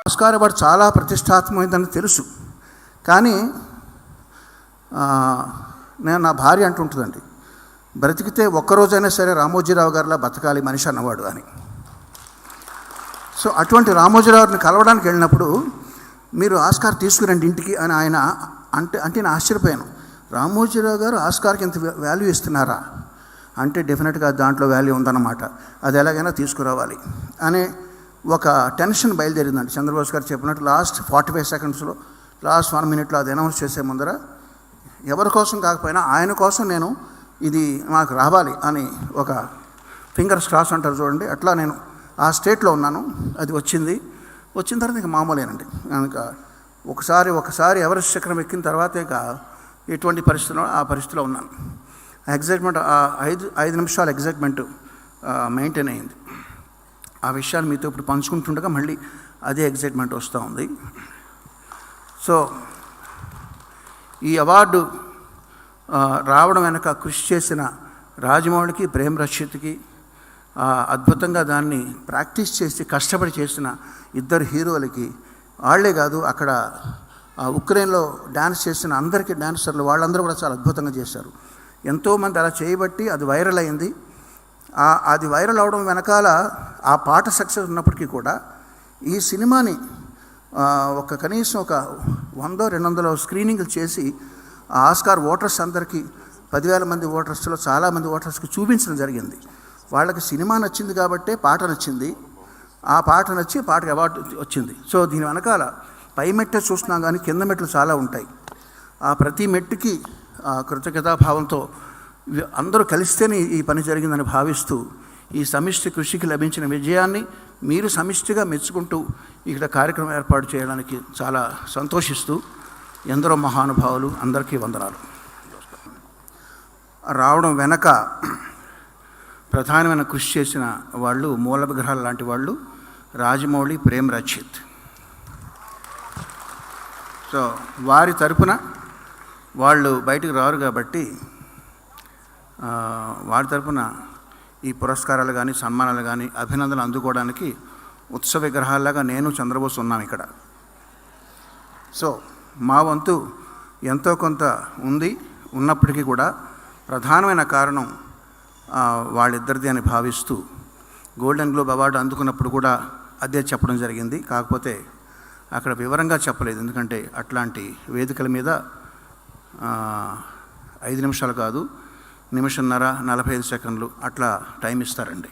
Oscar award చాలా ప్రతిష్టాత్మకమైందని తెలుసు. కానీ నేను నా భార్య అంటుంటుందండి, బ్రతికితే ఒక్కరోజైనా సరే రామోజీరావు గారిలా బతకాలి మనిషి అన్నవాడు అని. సో అటువంటి రామోజీరావుని కలవడానికి వెళ్ళినప్పుడు మీరు ఆస్కార్ తీసుకురండి ఇంటికి అని ఆయన అంటే నేను ఆశ్చర్యపోయాను. రామోజీరావు గారు ఆస్కార్కి ఇంత వాల్యూ ఇస్తున్నారా అంటే డెఫినెట్గా దాంట్లో వాల్యూ ఉందన్నమాట. అది ఎలాగైనా తీసుకురావాలి అనే ఒక టెన్షన్ బయలుదేరిందండి. చంద్రబోస్ గారు చెప్పినట్టు లాస్ట్ 45 సెకండ్స్లో, లాస్ట్ 1 మినిట్లో అది అనౌన్స్ చేసే ముందర ఎవరి కోసం కాకపోయినా ఆయన కోసం నేను ఇది నాకు రావాలి అని ఒక ఫింగర్స్ క్రాస్ అంటారు చూడండి, అట్లా నేను ఆ స్టేట్లో ఉన్నాను. అది వచ్చిన తర్వాత ఇక మామూలేనండి. కనుక ఒకసారి ఎవరెస్ట్ శిఖరం ఎక్కిన తర్వాత ఇక ఎటువంటి పరిస్థితిలో ఆ పరిస్థితిలో ఉన్నాను. ఎగ్జైట్మెంట్ 5 నిమిషాల ఎగ్జైట్మెంట్ మెయింటైన్ అయింది. ఆ విషయాలు మీతో ఇప్పుడు పంచుకుంటుండగా మళ్ళీ అదే ఎగ్జైట్మెంట్ వస్తూ ఉంది. సో ఈ అవార్డు రావడం వెనక కృషి చేసిన రాజమౌళికి, ప్రేమ్ రక్షిత్కి, అద్భుతంగా దాన్ని ప్రాక్టీస్ చేసి కష్టపడి చేసిన 2 హీరోలకి, వాళ్లే కాదు అక్కడ ఉక్రెయిన్లో డ్యాన్స్ చేసిన అందరికీ డ్యాన్సర్లు వాళ్ళందరూ కూడా చాలా అద్భుతంగా చేశారు. ఎంతోమంది అలా చేయబట్టి అది వైరల్ అయింది. అది వైరల్ అవడం వెనకాల ఆ పాట సక్సెస్ ఉన్నప్పటికీ కూడా ఈ సినిమాని కనీసం ఒక 100-200 స్క్రీనింగ్లు చేసి ఆస్కార్ ఓటర్స్ అందరికీ 10,000 మంది ఓటర్స్లో చాలామంది ఓటర్స్కి చూపించడం జరిగింది. వాళ్ళకి సినిమా నచ్చింది కాబట్టే పాట నచ్చింది, ఆ పాట నచ్చి పాటకి అవార్డు వచ్చింది. సో దీని వెనకాల పై మెట్టే చూస్తున్నాం కానీ కింద మెట్లు చాలా ఉంటాయి. ఆ ప్రతి మెట్టుకి కృతజ్ఞతాభావంతో అందరూ కలిస్తేనే ఈ పని జరిగిందని భావిస్తూ ఈ సమిష్టి కృషికి లభించిన విజయాన్ని మీరు సమిష్టిగా మెచ్చుకుంటూ ఇక్కడ కార్యక్రమం ఏర్పాటు చేయడానికి చాలా సంతోషిస్తూ ఎందరో మహానుభావులు అందరికీ వందనాలు. రావడం వెనక ప్రధానమైన కృషి చేసిన వాళ్ళు, మూల విగ్రహాలు లాంటి వాళ్ళు రాజమౌళి, ప్రేమ్ రక్షిత్. సో వారి తరపున వాళ్ళు బయటకు రారు కాబట్టి వారి తరపున ఈ పురస్కారాలు కానీ, సన్మానాలు కానీ, అభినందనలు అందుకోవడానికి ఉత్సవ విగ్రహాల్లాగా నేను చంద్రబోస్ ఉన్నాం ఇక్కడ. సో మా వంతు ఎంతో కొంత ఉన్నప్పటికీ కూడా ప్రధానమైన కారణం వాళ్ళిద్దరిది అని భావిస్తూ గోల్డెన్ గ్లోబ్ అవార్డు అందుకున్నప్పుడు కూడా అదే చెప్పడం జరిగింది. కాకపోతే అక్కడ వివరంగా చెప్పలేదు, ఎందుకంటే అట్లాంటి వేదికల మీద 5 నిమిషాలు కాదు, 1 నిమిషంన్నర 45 సెకండ్లు అట్లా టైం ఇస్తారండి.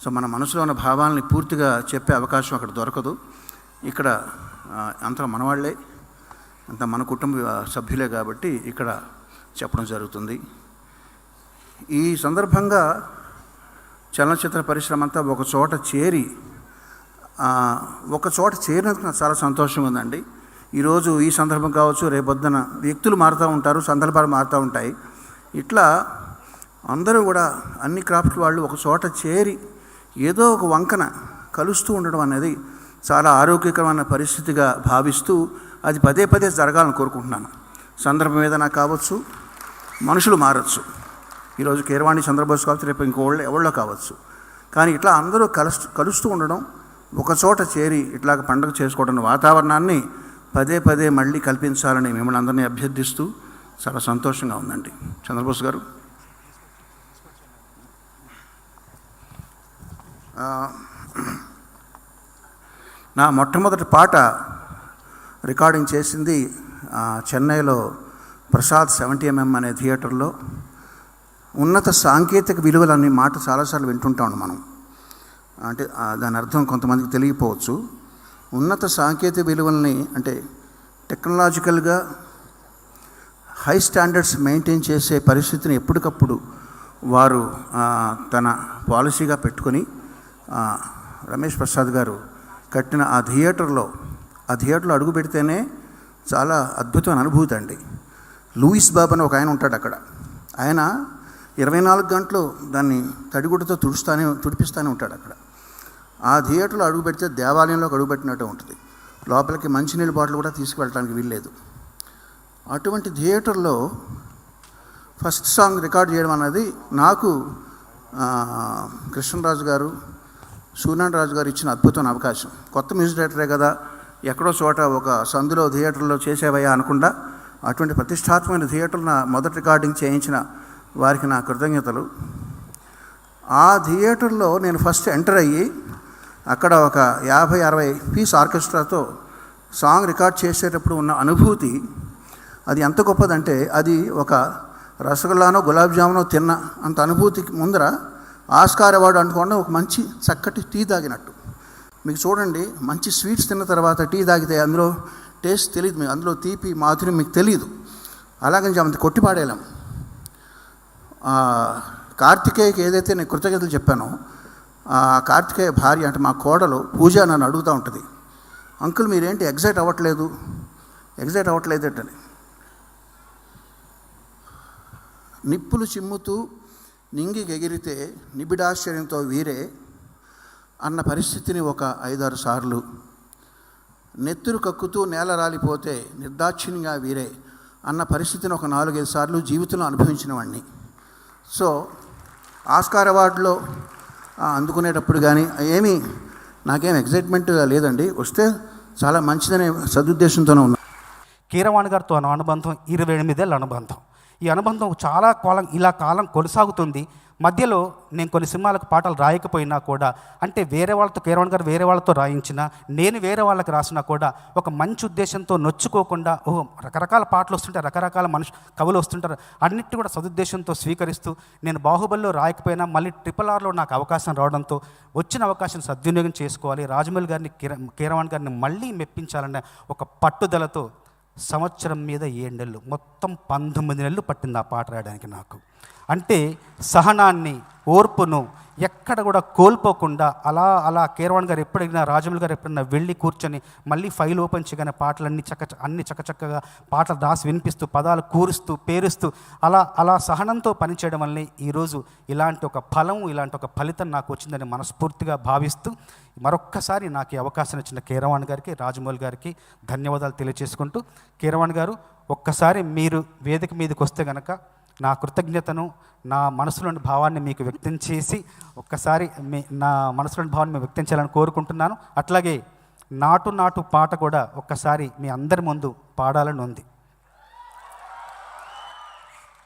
సో మన మనసులో ఉన్న భావాలని పూర్తిగా చెప్పే అవకాశం అక్కడ దొరకదు. ఇక్కడ అంతా మనవాళ్లే, అంతా మన కుటుంబ సభ్యులే కాబట్టి ఇక్కడ చెప్పడం జరుగుతుంది. ఈ సందర్భంగా చలనచిత్ర పరిశ్రమ అంతా ఒక చోట చేరినందుకు నాకు చాలా సంతోషంగా ఉందండి. ఈరోజు ఈ సందర్భం కావచ్చు, రేపొద్దున వ్యక్తులు మారుతూ ఉంటారు, సందర్భాలు మారుతూ ఉంటాయి. ఇట్లా అందరూ కూడా అన్ని క్రాఫ్ట్ వాళ్ళు ఒక చోట చేరి ఏదో ఒక వంకన కలుస్తూ ఉండడం అనేది చాలా ఆరోగ్యకరమైన పరిస్థితిగా భావిస్తూ అది పదే పదే జరగాలని కోరుకుంటున్నాను. సందర్భం ఏదైనా కావచ్చు, మనుషులు మారచ్చు. ఈరోజు కీరవాణి చంద్రబోస్ కావచ్చు, రేపు ఎవళ్ళో కావచ్చు. కానీ ఇట్లా అందరూ కలుస్తూ ఉండడం, ఒక చోట చేరి ఇట్లాగ పండుగ చేసుకోవడం వాతావరణాన్ని పదే పదే మళ్ళీ కల్పించాలని మిమ్మల్ని అందరినీ అభ్యర్థిస్తూ చాలా సంతోషంగా ఉందండి. చంద్రబోస్ గారు, నా మొట్టమొదటి పాట రికార్డింగ్ చేసింది చెన్నైలో ప్రసాద్ 70mm అనే థియేటర్లో. ఉన్నత సాంకేతిక విలువలు అనే మాట చాలాసార్లు వింటుంటాం మనం. అంటే దాని అర్థం కొంతమందికి తెలియకపోవచ్చు. ఉన్నత సాంకేతిక విలువల్ని అంటే టెక్నాలజికల్గా హై స్టాండర్డ్స్ మెయింటైన్ చేసే పరిస్థితిని ఎప్పటికప్పుడు వారు తన పాలసీగా పెట్టుకొని రమేష్ ప్రసాద్ గారు కట్టిన ఆ థియేటర్లో అడుగు పెడితేనే చాలా అద్భుతమైన అనుభూతి అండి. లూయిస్ బాబు అని ఒక ఆయన ఉంటాడు అక్కడ. ఆయన 24 గంటలు దాన్ని తడిగుడ్డతో తుడిపిస్తూనే ఉంటాడు అక్కడ. ఆ థియేటర్లో అడుగు పెడితే దేవాలయంలోకి అడుగుపెట్టినట్టు ఉంటుంది. లోపలికి మంచినీళ్ళ బాటిల్ కూడా తీసుకువెళ్ళడానికి వీల్లేదు. అటువంటి థియేటర్లో ఫస్ట్ సాంగ్ రికార్డ్ చేయడం అన్నది నాకు కృష్ణరాజు గారు, సూర్యనారాయణ రాజు గారు ఇచ్చిన అద్భుతమైన అవకాశం. కొత్త మ్యూజిక్ డైరెక్టరే కదా, ఎక్కడో చోట ఒక సందులో థియేటర్లో చేసేవయ్యా అనకుండా అటువంటి ప్రతిష్టాత్మకమైన థియేటర్లు నా మొదటి రికార్డింగ్ చేయించిన వారికి నా కృతజ్ఞతలు. ఆ థియేటర్లో నేను ఫస్ట్ ఎంటర్ అయ్యి అక్కడ ఒక 50-60 పీస్ ఆర్కెస్ట్రాతో సాంగ్ రికార్డ్ చేసేటప్పుడు ఉన్న అనుభూతి అది ఎంత గొప్పదంటే, అది ఒక రసగుల్లానో గులాబ్ జామునో తిన్న అంత అనుభూతికి ముందర ఆస్కార్ అవార్డు అనుకోండి ఒక మంచి చక్కటి టీ తాగినట్టు. మీకు చూడండి, మంచి స్వీట్స్ తిన్న తర్వాత టీ తాగితే అందులో టేస్ట్ తెలియదు, మీకు అందులో తీపి మాధుర్యం మీకు తెలియదు. అలాగని అంత కొట్టిపాడేలాం. కార్తికేయకి ఏదైతే నేను కృతజ్ఞతలు చెప్పానో, కార్తికేయ భార్య అంటే మా కోడలు పూజ నన్ను అడుగుతూ ఉంటుంది, అంకుల్ మీరేంటి ఎగ్జైట్ అవ్వట్లేదు ఏంటని. నిప్పులు చిమ్ముతూ నింగికి ఎగిరితే నిబిడాశ్చర్యంతో వీరే అన్న పరిస్థితిని ఒక 5-6 సార్లు, నెత్తురు కక్కుతూ నేల రాలిపోతే నిర్దాక్షిణ్యంగా వీరే అన్న పరిస్థితిని ఒక 4-5 సార్లు జీవితంలో అనుభవించిన వాడిని. సో ఆస్కార్ అవార్డులో అందుకునేటప్పుడు కానీ నాకేం ఎగ్జైట్మెంట్గా లేదండి, వస్తే చాలా మంచిదనే సదుద్దేశంతోనే ఉన్నా. కీరవాణి గారితో అనుబంధం 28 ఏళ్ళ అనుబంధం. ఈ అనుబంధం చాలా కాలం కొనసాగుతుంది. మధ్యలో నేను కొన్ని సినిమాలకు పాటలు రాయకపోయినా కూడా, అంటే వేరే వాళ్ళతో కీరవాణి గారు వేరే వాళ్ళతో రాయించినా, నేను వేరే వాళ్ళకి రాసినా కూడా ఒక మంచి ఉద్దేశంతో నొచ్చుకోకుండా, రకరకాల పాటలు వస్తుంటాయి, రకరకాల కవులు వస్తుంటారు, అన్నిటి కూడా సదుద్దేశంతో స్వీకరిస్తూ, నేను బాహుబలిలో రాయకపోయినా మళ్ళీ RRRలో నాకు అవకాశం రావడంతో వచ్చిన అవకాశం సద్వినియోగం చేసుకోవాలి, రాజమౌళి గారిని కీరవాణి గారిని మళ్ళీ మెప్పించాలన్న ఒక పట్టుదలతో సంవత్సరం మీద 7 నెలలు, మొత్తం 19 నెలలు పట్టింది ఆ పాట రాయడానికి నాకు. అంటే సహనాన్ని, ఓర్పును ఎక్కడ కూడా కోల్పోకుండా అలా కీరవాణి గారు ఎప్పుడైనా, రాజమౌళి గారు ఎప్పుడైనా వెళ్ళి కూర్చొని మళ్ళీ ఫైల్ ఓపెన్ చేయగానే పాటలన్నీ చక్కచక్కగా పాటలు రాసి వినిపిస్తూ, పదాలు కూరుస్తూ, పేరుస్తూ అలా సహనంతో పనిచేయడం వల్లే ఈరోజు ఇలాంటి ఒక ఫలితం నాకు వచ్చిందని మనస్ఫూర్తిగా భావిస్తూ, మరొక్కసారి నాకు ఈ అవకాశం ఇచ్చిన కీరవాణి గారికి, రాజమౌళి గారికి ధన్యవాదాలు తెలియజేసుకుంటూ, కీరవాణి గారు ఒక్కసారి మీరు వేదిక మీదకి వస్తే కనుక నా కృతజ్ఞతను, నా మనసులోని భావాన్ని మీకు వ్యక్తం చేసి ఒక్కసారి నా మనసులోని భావాన్ని వ్యక్తం చేయాలని కోరుకుంటున్నాను. అట్లాగే నాటు పాట కూడా ఒక్కసారి మీ అందరి ముందు పాడాలని ఉంది.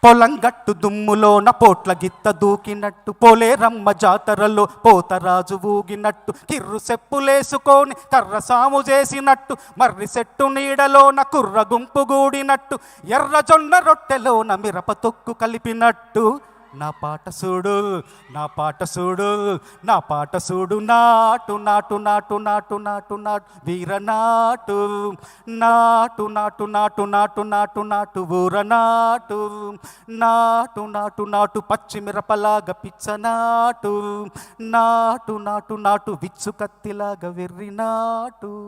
పొలం గట్టు దుమ్ములోన పోట్ల గిత్త దూకినట్టు, పోలేరమ్మ జాతరలో పోతరాజు ఊగినట్టు, కిర్రు సెప్పులేసుకొని కర్ర సాము చేసినట్టు, మర్రి చెట్టు నీడలోన కుర్ర గుంపు గూడినట్టు, ఎర్ర జొన్న రొట్టెలోన మిరప తొక్కు కలిపినట్టు, నా పాట చూడు నాటు వీర నాటు ఊర నాటు పచ్చిమిరపలాగా పిచ్చ నాటు విచ్చు కత్తిలాగా వెర్రి నాటు.